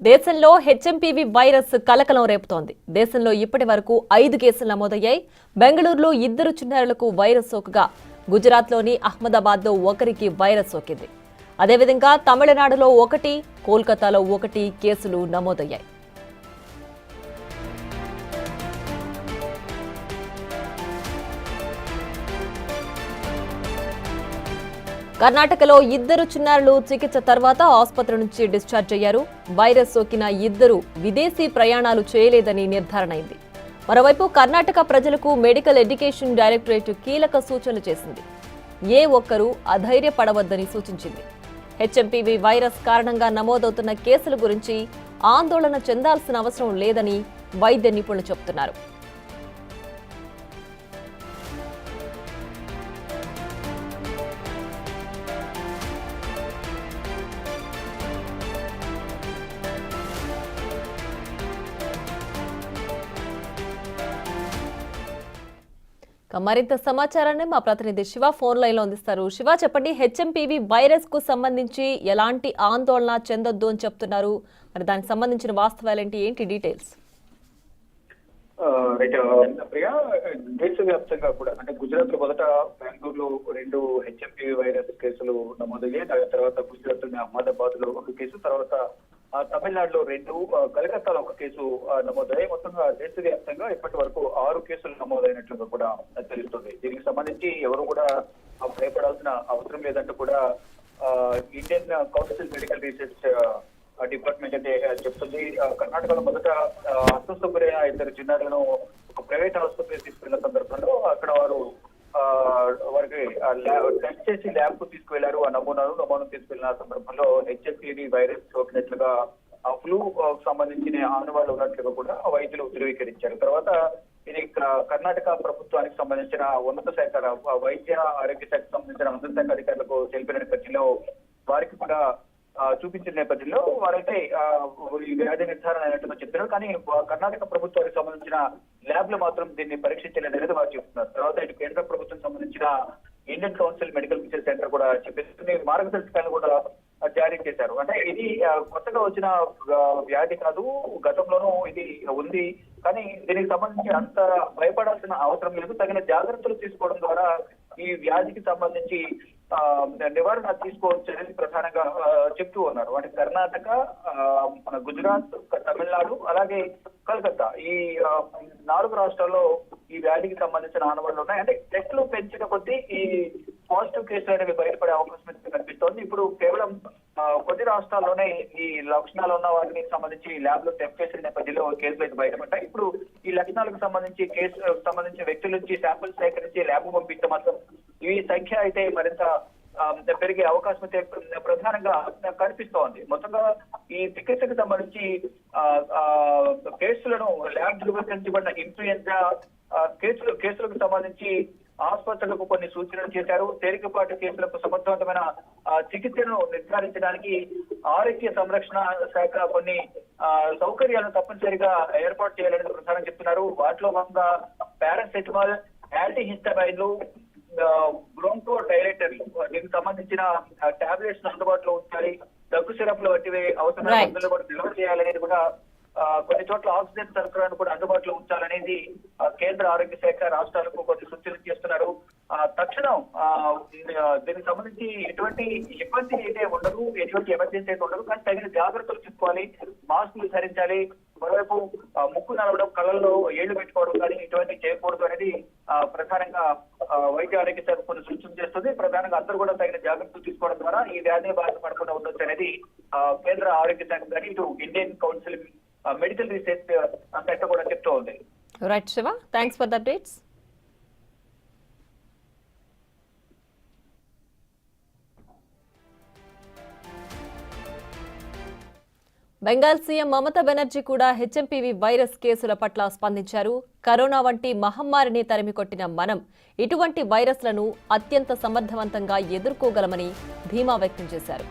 దేశంలో HMPV virus కలకలం రేపుతోంది. దేశంలో ఇప్పటి వరకు 5 కేసులు నమోదయ్యాయి. బెంగళూరులో 2 చిన్నారులకు వైరస్ సోకగా గుజరాత్లోని అహ్మదాబాద్లో 1కి వైరస్ సోకింది. అదేవిధంగా తమిళనాడులో 1, కోల్కతాలో 1 కేసులు నమోదయ్యాయి. కర్ణాటకలో 2 చిన్నారులు చికిత్స తర్వాత ఆసుపత్రి నుంచి డిశ్చార్జ్ అయ్యారు. వైరస్ సోకిన 2 విదేశీ ప్రయాణాలు చేయలేదని నిర్ధారణ అయింది. మరోవైపు కర్ణాటక ప్రజలకు మెడికల్ ఎడ్యుకేషన్ డైరెక్టరేట్ కీలక సూచనలు చేసింది. ఏ ఒక్కరూ అధైర్యపడవద్దని సూచించింది. హెచ్ఎంపీవీ వైరస్ కారణంగా నమోదవుతున్న కేసుల గురించి ఆందోళన చెందాల్సిన అవసరం లేదని వైద్య నిపుణులు చెబుతున్నారు. మరింత సమాచారాన్ని మా ప్రతినిధి శివ ఫోన్ లైన్ లో అందిస్తారు. శివ, చెప్పండి, హెచ్ఎంపీవీ వైరస్ కు సంబంధించి ఎలాంటి ఆందోళన చెందొద్దు అని చెప్తున్నారు. మరి దానికి సంబంధించిన వాస్తవాలేంటి, ఏంటి డీటెయిల్స్? దేశవ్యాప్తంగా కూడా అంటే గుజరాత్ లో మొదట బెంగళూరులో 2 హెచ్ఎంపీవీ వైరస్ కేసులు నమోదయ్యాయి. దాని తర్వాత గుజరాత్ లోని అహ్మదాబాద్ లో 1 కేసు, తర్వాత తమిళనాడులో 2, కలకత్తాలో 1 కేసు నమోదయ్యాయి. మొత్తంగా దేశవ్యాప్తంగా ఇప్పటి వరకు 6 కేసులు నమోదైనట్లుగా కూడా తెలుస్తుంది. దీనికి సంబంధించి ఎవరు కూడా భయపడాల్సిన అవసరం లేదంటూ కూడా Indian council medical research department అంటే చెప్తుంది. కర్ణాటకలో మొదట అస్వస్థ గురైన 2 చిన్నారులను ఒక ప్రైవేట్ ఆసుపత్రికి తీసుకెళ్లిన సందర్భంలో అక్కడ వారికి టెస్ట్ చేసి ల్యాబ్ కు తీసుకువెళ్లారు. ఆ నమూనాను తీసుకెళ్లిన సందర్భంలో హెచ్ఎంపీవీ వైరస్ సోకినట్లుగా ఫ్లూ సంబంధించిన ఆనవాళ్లు ఉన్నట్లుగా కూడా వైద్యులు ధృవీకరించారు. తర్వాత ఇది కర్ణాటక ప్రభుత్వానికి సంబంధించిన ఉన్నత శాఖ వైద్య ఆరోగ్య శాఖకు సంబంధించిన ఉన్నత శాఖ అధికారులకు తెలిపిన నేపథ్యంలో వారికి కూడా చూపించిన నేపథ్యంలో వారైతే ఈ వ్యాధి నిర్ధారణ అయినట్టుగా చెప్తున్నారు. కానీ కర్ణాటక ప్రభుత్వానికి సంబంధించిన ల్యాబ్ లో మాత్రం దీన్ని పరీక్షించలేదనేది వారు చెప్తున్నారు. తర్వాత ఇటు కేంద్ర ప్రభుత్వం సంబంధించిన Indian council medical research centre కూడా చెప్పేసి మార్గదర్శకాలను కూడా జారీ చేశారు. అంటే ఇది కొత్తగా వచ్చిన వ్యాధి కాదు, గతంలోనూ ఇది ఉంది. కానీ దీనికి సంబంధించి అంత భయపడాల్సిన అవసరం లేదు. తగిన జాగ్రత్తలు తీసుకోవడం ద్వారా ఈ వ్యాధికి సంబంధించి నివారణ తీసుకోవచ్చు అనేది ప్రధానంగా చెప్తూ ఉన్నారు. అంటే కర్ణాటక, గుజరాత్, తమిళనాడు, అలాగే కలకత్తా ఈ 4 రాష్ట్రాల్లో ఈ వ్యాధికి సంబంధించిన ఆనవాళ్లు ఉన్నాయి. అంటే టెస్టులు పెంచిన కొద్దీ ఈ పాజిటివ్ కేసులు అనేవి బయటపడే అవకాశం అయితే కనిపిస్తోంది. ఇప్పుడు కేవలం కొద్ది రాష్ట్రాల్లోనే ఈ లక్షణాలు ఉన్న వాటికి సంబంధించి ల్యాబ్ లో టెస్ట్ చేసిన నేపథ్యంలో కేసులు అయితే బయటపడ్డాయి. ఇప్పుడు ఈ లక్షణాలకు సంబంధించి వ్యక్తుల నుంచి శాంపిల్స్ సేకరించి ల్యాబ్ పంపించడం మాత్రం ఈ సంఖ్య అయితే మరింత పెరిగే అవకాశం అయితే ప్రధానంగా కనిపిస్తోంది. మొత్తంగా ఈ చికిత్సకు సంబంధించి కేసులను ల్యాబ్ ధృవీకరించబడిన ఇన్ఫ్లుయెంజా కేసులకు సంబంధించి ఆసుపత్రులకు కొన్ని సూచనలు చేశారు. తేలికపాటి కేసులకు సమర్థవంతమైన చికిత్సను నిర్ధారించడానికి ఆరోగ్య సంరక్షణ శాఖ కొన్ని సౌకర్యాలను తప్పనిసరిగా ఏర్పాటు చేయాలని ప్రధానంగా చెప్తున్నారు. వాటిలో భాగంగా పారాసెటమాల్, యాంటీహిస్టమైన్లు, బ్రోంకో డైరెక్టర్లు, దీనికి సంబంధించిన టాబ్లెట్స్ అందుబాటులో ఉంచాలి. దగ్గు సిరప్లు వంటివి అవసరమైన మందులు కూడా నిల్వ చేయాలనేది కూడా కొన్ని చోట్ల ఆక్సిజన్ సరఫరాను కూడా అందుబాటులో ఉంచాలనేది కేంద్ర ఆరోగ్య శాఖ రాష్ట్రాలకు కొన్ని సూచనలు చేస్తున్నారు. తక్షణం దీనికి సంబంధించి ఎటువంటి ఇబ్బంది అయితే ఉండదు, ఎటువంటి ఎమర్జెన్సీ అయితే ఉండదు. కానీ తగిన జాగ్రత్తలు తీసుకోవాలి, మాస్కులు ధరించాలి. మరోవైపు ముక్కు నడవడం, కళ్ళల్లో ఏళ్లు పెట్టుకోవడం కానీ ఇటువంటి చేయకూడదు అనేది ప్రధానంగా వైద్య ఆరోగ్య శాఖ కొన్ని సూచనలు చేస్తుంది. ప్రధానంగా అందరూ కూడా తగిన జాగ్రత్తలు తీసుకోవడం ద్వారా ఈ వ్యాధి బాధ పడకుండా ఉండొచ్చు అనేది కేంద్ర ఆరోగ్య శాఖ కానీ ఇటు Indian council medical research centre కూడా చెప్తూ ఉంది. Right Shiva, thanks for the updates. Bengal CM Mamata Banerjee కూడా హెచ్ఎంపీవీ వైరస్ కేసుల పట్ల స్పందించారు. కరోనా వంటి మహమ్మారిని తరిమికొట్టిన మనం ఇటువంటి వైరస్లను అత్యంత సమర్థవంతంగా ఎదుర్కోగలమని ధీమా వ్యక్తం చేశారు.